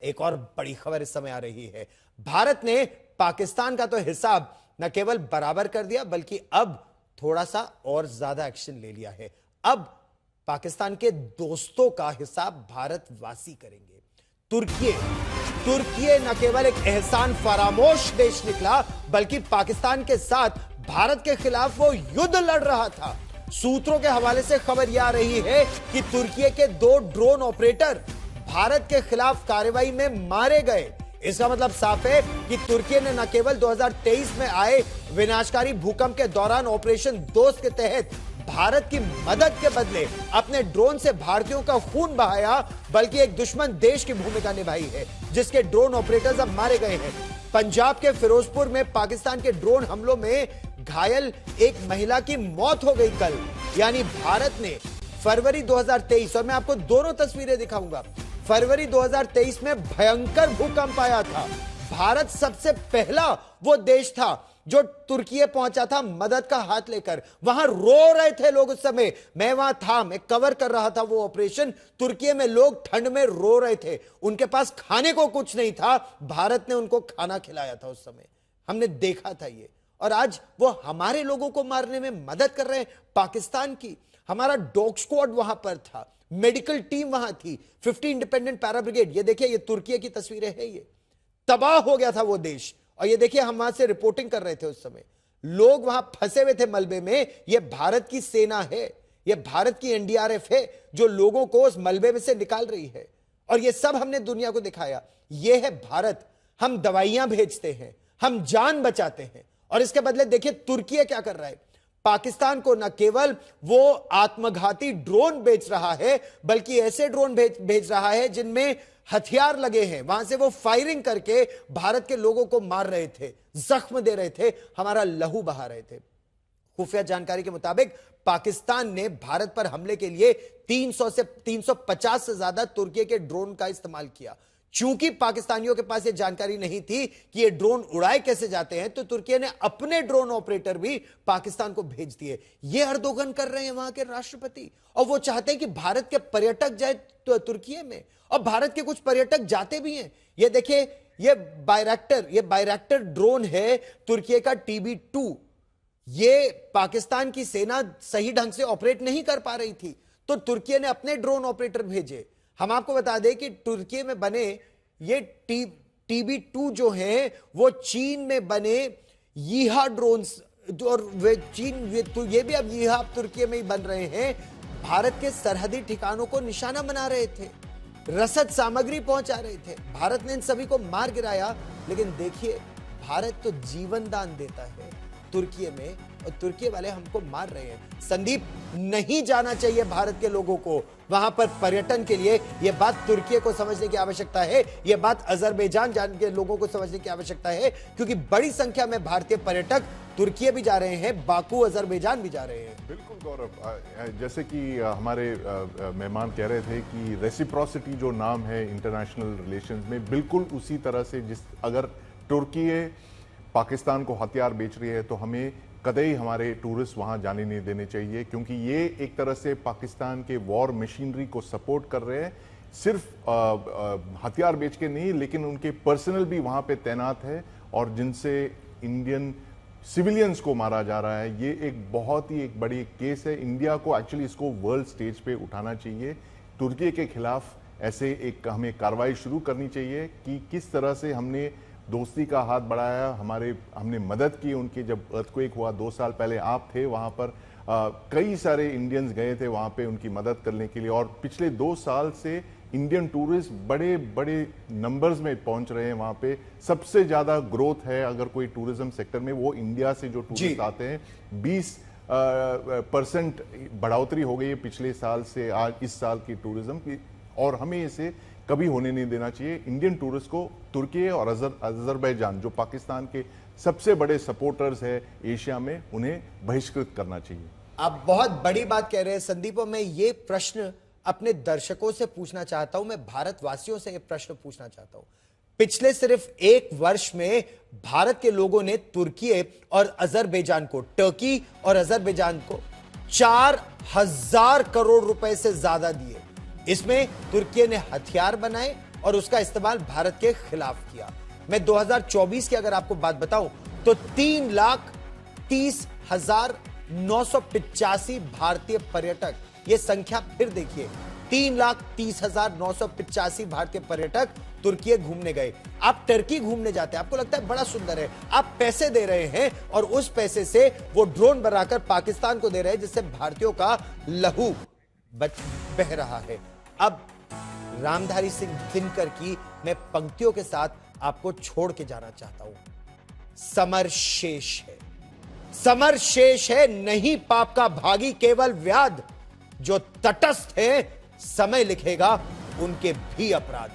एक और बड़ी खबर इस समय आ रही है। भारत ने पाकिस्तान का तो हिसाब न केवल बराबर कर दिया बल्कि अब थोड़ा सा और ज्यादा एक्शन ले लिया है। अब पाकिस्तान के दोस्तों का हिसाब भारतवासी करेंगे। तुर्की न केवल एक एहसान फरामोश देश निकला बल्कि पाकिस्तान के साथ भारत के खिलाफ वो युद्ध लड़ रहा था। सूत्रों के हवाले से खबर यह आ रही है कि तुर्की के 2 ड्रोन ऑपरेटर भारत के खिलाफ कार्रवाई में मारे गए। इसका मतलब साफ है कि तुर्की ने न केवल 2023 में आए विनाशकारी भूकंप के दौरान ऑपरेशन दोस्त के तहत भारत की मदद के बदले अपने ड्रोन से भारतीयों का खून बहाया, बल्कि एक दुश्मन देश की भूमिका निभाई है जिसके ड्रोन ऑपरेटर्स अब मारे गए हैं। पंजाब के फिरोजपुर में पाकिस्तान के ड्रोन हमलों में घायल एक महिला की मौत हो गई कल। यानी भारत ने फरवरी 2023, और मैं आपको दोनों तस्वीरें दिखाऊंगा, फरवरी 2023 में भयंकर भूकंप आया था। भारत सबसे पहला वो देश था जो तुर्की पहुंचा था मदद का हाथ लेकर। वहां रो रहे थे लोग उस समय, मैं वहां था, मैं कवर कर रहा था वो ऑपरेशन। तुर्की में लोग ठंड में रो रहे थे, उनके पास खाने को कुछ नहीं था, भारत ने उनको खाना खिलाया था उस समय, हमने देखा था ये। और आज वो हमारे लोगों को मारने में मदद कर रहे हैं पाकिस्तान की। हमारा डॉग स्क्वाड वहां पर था, मेडिकल टीम वहां थी, 50 इंडिपेंडेंट पैरा ब्रिगेड। ये देखिए, ये तुर्की की तस्वीरें हैं, ये तबाह हो गया था वो देश। और ये देखिए, हम वहां से रिपोर्टिंग कर रहे थे उस समय, लोग वहां फंसे हुए थे मलबे में। ये भारत की सेना है, ये भारत की एनडीआरएफ है जो लोगों को उस मलबे में से निकाल रही है। और ये सब हमने दुनिया को दिखाया, ये है भारत। हम दवाइयां भेजते हैं, हम जान बचाते हैं, और इसके बदले देखिए तुर्की क्या कर रहा है। पाकिस्तान को न केवल वो आत्मघाती ड्रोन बेच रहा है बल्कि ऐसे ड्रोन भेज रहा है जिनमें हथियार लगे हैं। वहां से वो फायरिंग करके भारत के लोगों को मार रहे थे, जख्म दे रहे थे, हमारा लहू बहा रहे थे। खुफिया जानकारी के मुताबिक पाकिस्तान ने भारत पर हमले के लिए 300 से 350 से ज्यादा तुर्की के ड्रोन का इस्तेमाल किया। चूंकि पाकिस्तानियों के पास ये जानकारी नहीं थी कि ये ड्रोन उड़ाए कैसे जाते हैं, तो तुर्की ने अपने ड्रोन ऑपरेटर भी पाकिस्तान को भेज दिए। ये हरदोगन कर रहे हैं वहां के राष्ट्रपति, और वो चाहते हैं कि भारत के पर्यटक जाए तुर्की में, और भारत के कुछ पर्यटक जाते भी हैं। ये देखिए, ये बायरैक्टर ड्रोन है तुर्की का TB2। ये पाकिस्तान की सेना सही ढंग से ऑपरेट नहीं कर पा रही थी, तो तुर्की ने अपने ड्रोन ऑपरेटर भेजे। हम आपको बता दें कि तुर्की में बने ये TB2 जो है वो चीन में बने यीहा ड्रोन्स, और वे ये भी अब यीहा तुर्की में ही बन रहे हैं। भारत के सरहदी ठिकानों को निशाना बना रहे थे, रसद सामग्री पहुंचा रहे थे। भारत ने इन सभी को मार गिराया। लेकिन देखिए, भारत तो जीवन दान देता है तुर्की में, और तुर्की वाले हमको मार रहे हैं। संदीप, नहीं जाना चाहिए भारत के लोगों को वहां पर पर्यटन के लिए। यह बात तुर्की को समझने की आवश्यकता है, यह बात अजरबैजान के लोगों को समझने की आवश्यकता है, क्योंकि बड़ी संख्या में भारतीय पर्यटक तुर्की भी जा रहे हैं, बाकू अजरबैजान भी जा रहे हैं। बिल्कुल गौरव, जैसे कि हमारे मेहमान कह रहे थे कि रेसिप्रोसिटी जो नाम है इंटरनेशनल रिलेशंस में, बिल्कुल उसी तरह से अगर तुर्की पाकिस्तान को हथियार बेच रही है तो हमें कतई हमारे टूरिस्ट वहां जाने नहीं देने चाहिए, क्योंकि ये एक तरह से पाकिस्तान के वॉर मशीनरी को सपोर्ट कर रहे हैं। सिर्फ हथियार बेच के नहीं, लेकिन उनके पर्सनल भी वहां पे तैनात है, और जिनसे इंडियन सिविलियंस को मारा जा रहा है। ये एक बहुत ही एक बड़ी केस है। इंडिया को एक्चुअली इसको वर्ल्ड स्टेज पे उठाना चाहिए। तुर्की के खिलाफ ऐसे एक हमें कार्रवाई शुरू करनी चाहिए कि किस तरह से हमने दोस्ती का हाथ बढ़ाया, हमने मदद की उनकी। जब अर्थक्वेक हुआ 2 साल पहले, आप थे वहां पर, कई सारे इंडियंस गए थे वहां पे उनकी मदद करने के लिए, और पिछले 2 साल से इंडियन टूरिस्ट बड़े बड़े नंबर्स में पहुंच रहे हैं वहां पे। सबसे ज्यादा ग्रोथ है अगर कोई टूरिज्म सेक्टर में, वो इंडिया से जो टूरिस्ट आते हैं। 20% बढ़ोतरी हो गई है पिछले साल से आज इस साल की टूरिज्म की, और हमें इसे कभी होने नहीं देना चाहिए। इंडियन टूरिस्ट को तुर्की और अजरबैजान, जो पाकिस्तान के सबसे बड़े सपोर्टर्स है एशिया में, उन्हें बहिष्कृत करना चाहिए। आप बहुत बड़ी बात कह रहे हैं संदीप। मैं ये प्रश्न अपने दर्शकों से पूछना चाहता हूं, मैं भारतवासियों से ये प्रश्न पूछना चाहता हूं। पिछले सिर्फ 1 वर्ष में भारत के लोगों ने तुर्की और अजरबैजान को, टर्की और अजरबैजान को 4000 करोड़ रुपए से ज्यादा दिए। इसमें तुर्की ने हथियार बनाए, और उसका इस्तेमाल भारत के खिलाफ किया। मैं 2024 की अगर आपको बात बताऊं तो 3,30,985 भारतीय पर्यटक, यह संख्या फिर देखिए, 3,30,985 भारतीय पर्यटक तुर्की घूमने गए। आप टर्की घूमने जाते हैं, आपको लगता है बड़ा सुंदर है, आप पैसे दे रहे हैं और उस पैसे से वो ड्रोन बनाकर पाकिस्तान को दे रहे हैं, जिससे भारतीयों का लहू बह रहा है। अब रामधारी सिंह दिनकर की मैं पंक्तियों के साथ आपको छोड़ के जाना चाहता हूं। समर शेष है, समर शेष है, नहीं पाप का भागी केवल व्याध, जो तटस्थ है समय लिखेगा उनके भी अपराध।